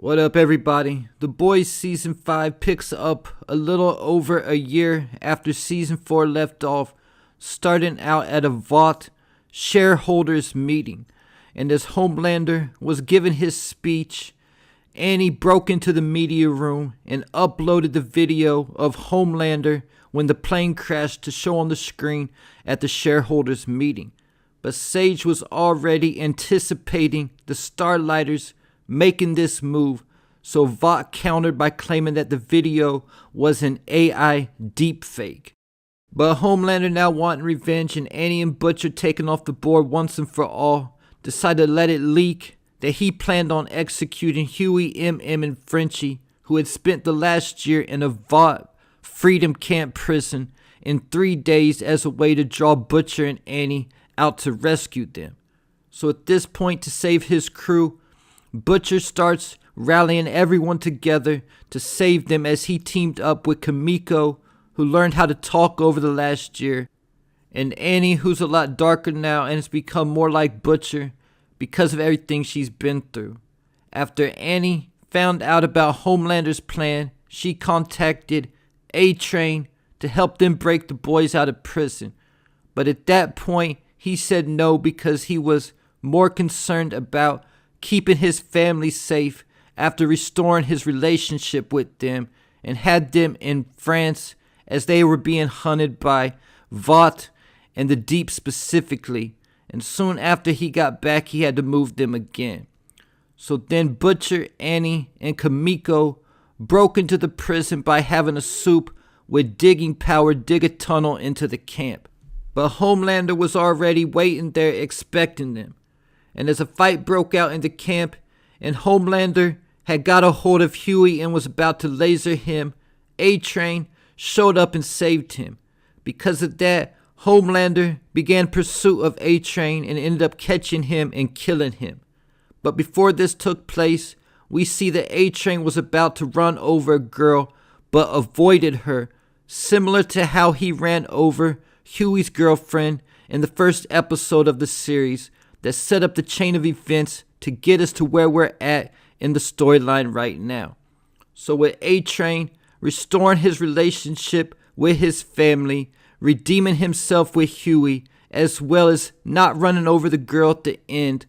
What up, everybody? The Boys Season 5 picks up a little over a year after Season 4 left off, starting out at a Vought shareholders meeting. And as Homelander was giving his speech, Annie broke into the media room and uploaded the video of Homelander when the plane crashed to show on the screen at the shareholders meeting. But Sage was already anticipating the Starlighters making this move, so Vought countered by claiming that the video was an AI deepfake. But Homelander, now wanting revenge and Annie and Butcher taken off the board once and for all, decided to let it leak that he planned on executing Huey, MM, and Frenchie, who had spent the last year in a Vought Freedom Camp prison, in 3 days as a way to draw Butcher and Annie out to rescue them. So at this point, to save his crew, Butcher starts rallying everyone together to save them as he teamed up with Kimiko, who learned how to talk over the last year, and Annie, who's a lot darker now and has become more like Butcher because of everything she's been through. After Annie found out about Homelander's plan, she contacted A-Train to help them break the boys out of prison. But at that point, he said no because he was more concerned about keeping his family safe after restoring his relationship with them, and had them in France as they were being hunted by Vought and the Deep specifically, and soon after he got back he had to move them again. So then Butcher, Annie, and Kimiko broke into the prison by having a soup with digging power dig a tunnel into the camp. But Homelander was already waiting there expecting them. And as a fight broke out in the camp and Homelander had got a hold of Huey and was about to laser him, A-Train showed up and saved him. Because of that, Homelander began pursuit of A-Train and ended up catching him and killing him. But before this took place, we see that A-Train was about to run over a girl but avoided her, similar to how he ran over Huey's girlfriend in the first episode of the series that set up the chain of events to get us to where we're at in the storyline right now. So with A-Train restoring his relationship with his family, redeeming himself with Huey, as well as not running over the girl at the end,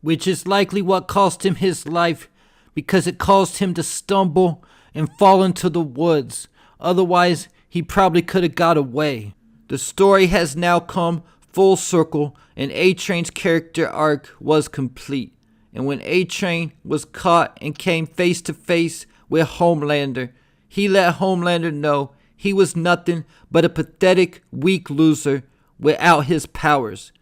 which is likely what cost him his life because it caused him to stumble and fall into the woods. Otherwise, he probably could have got away. The story has now come full circle and A-Train's character arc was complete. And when A-Train was caught and came face to face with Homelander, he let Homelander know he was nothing but a pathetic, weak loser without his powers,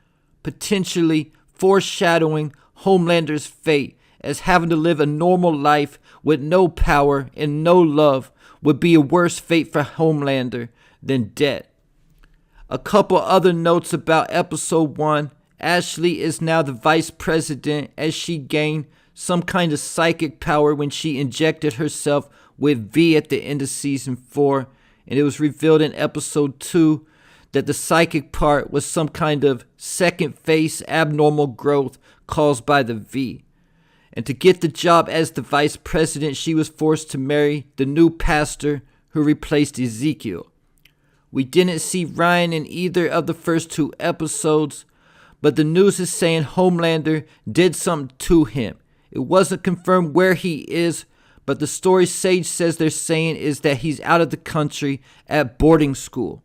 potentially foreshadowing Homelander's fate, as having to live a normal life with no power and no love would be a worse fate for Homelander than death. A couple other notes about episode 1. Ashley is now the vice president as she gained some kind of psychic power when she injected herself with V at the end of season 4. And it was revealed in episode 2 that the psychic part was some kind of second phase abnormal growth caused by the V. And to get the job as the vice president, she was forced to marry the new pastor who replaced Ezekiel. We didn't see Ryan in either of the first 2 episodes, but the news is saying Homelander did something to him. It wasn't confirmed where he is, but the story Sage says they're saying is that he's out of the country at boarding school.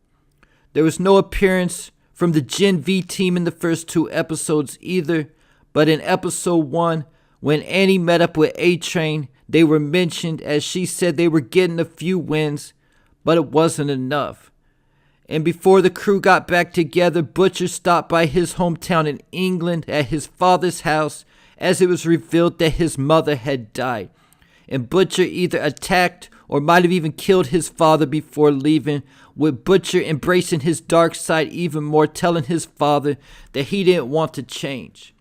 There was no appearance from the Gen V team in the first 2 episodes either, but in episode 1, when Annie met up with A-Train, they were mentioned as she said they were getting a few wins, but it wasn't enough. And before the crew got back together, Butcher stopped by his hometown in England at his father's house as it was revealed that his mother had died. And Butcher either attacked or might have even killed his father before leaving, with Butcher embracing his dark side even more, telling his father that he didn't want to change.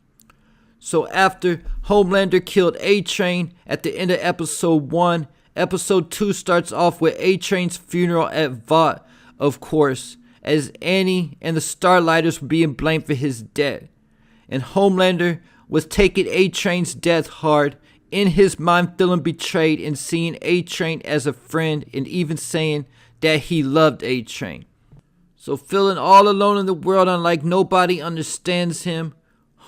So after Homelander killed A-Train at the end of episode 1, episode 2 starts off with A-Train's funeral at Vought, of course, as Annie and the Starlighters were being blamed for his death. And Homelander was taking A-Train's death hard, in his mind feeling betrayed and seeing A-Train as a friend and even saying that he loved A-Train. So feeling all alone in the world and like nobody understands him,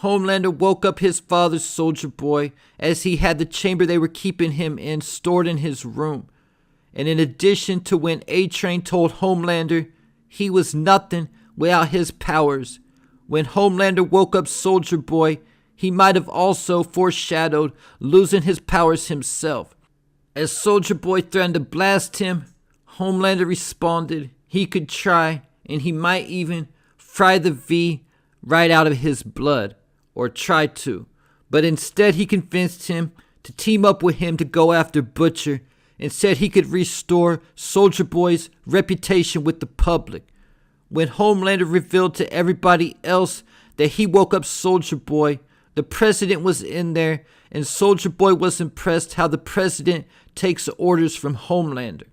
Homelander woke up his father, Soldier Boy, as he had the chamber they were keeping him in stored in his room. And in addition to when A-Train told Homelander he was nothing without his powers, when Homelander woke up Soldier Boy, he might have also foreshadowed losing his powers himself. As Soldier Boy threatened to blast him, Homelander responded he could try, and he might even fry the V right out of his blood, or try to. But instead he convinced him to team up with him to go after Butcher, and said he could restore Soldier Boy's reputation with the public. When Homelander revealed to everybody else that he woke up Soldier Boy, the president was in there, and Soldier Boy was impressed how the president takes orders from Homelander.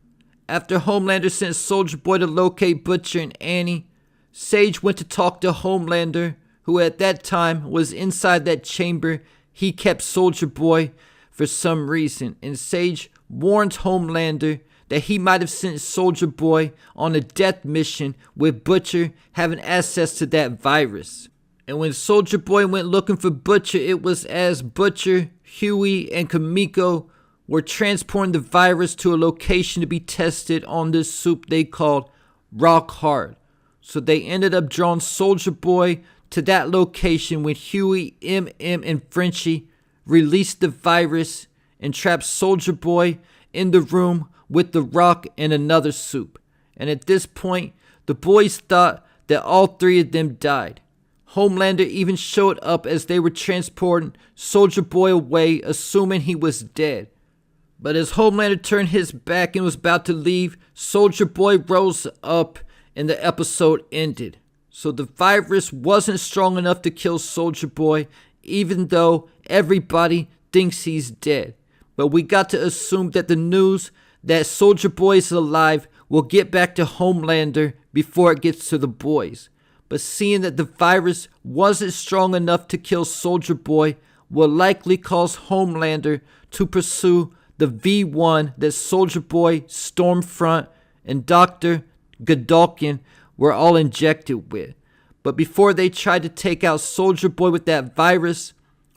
After Homelander sent Soldier Boy to locate Butcher and Annie, Sage went to talk to Homelander, who at that time was inside that chamber he kept Soldier Boy for some reason, and Sage warns Homelander that he might have sent Soldier Boy on a death mission with Butcher having access to that virus. And when Soldier Boy went looking for Butcher, it was as Butcher, Huey, and Kamiko were transporting the virus to a location to be tested on this soup they called Rock Hard. So they ended up drawing Soldier Boy to that location when Huey, and Frenchie released the virus and trapped Soldier Boy in the room with the Rock and another soup. And at this point, the boys thought that all three of them died. Homelander even showed up as they were transporting Soldier Boy away, assuming he was dead. But as Homelander turned his back and was about to leave, Soldier Boy rose up and the episode ended. So the virus wasn't strong enough to kill Soldier Boy, even though everybody thinks he's dead. But we got to assume that the news that Soldier Boy is alive will get back to Homelander before it gets to the boys. But seeing that the virus wasn't strong enough to kill Soldier Boy will likely cause Homelander to pursue the V1 that Soldier Boy, Stormfront, and Dr. Godolkin were all injected with. But before they tried to take out Soldier Boy with that virus,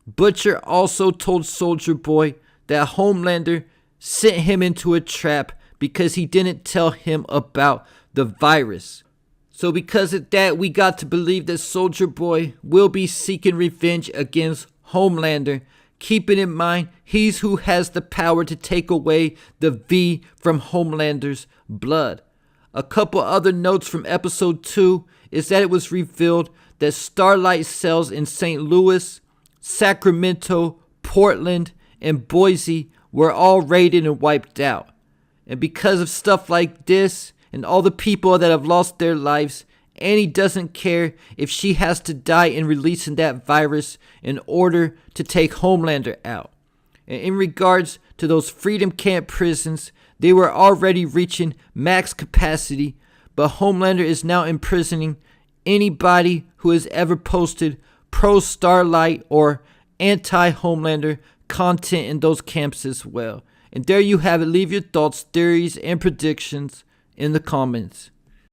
Butcher also told Soldier Boy that Homelander sent him into a trap because he didn't tell him about the virus. So because of that, we got to believe that Soldier Boy will be seeking revenge against Homelander, keeping in mind he's who has the power to take away the V from Homelander's blood. A couple other notes from episode 2 is that it was revealed that Starlight cells in St. Louis, Sacramento, Portland, and Boise were all raided and wiped out. And because of stuff like this and all the people that have lost their lives, Annie doesn't care if she has to die in releasing that virus in order to take Homelander out. And in regards to those Freedom Camp prisons, they were already reaching max capacity, but Homelander is now imprisoning anybody who has ever posted pro-Starlight or anti-Homelander content in those camps as well. And there you have it. Leave your thoughts, theories, and predictions in the comments.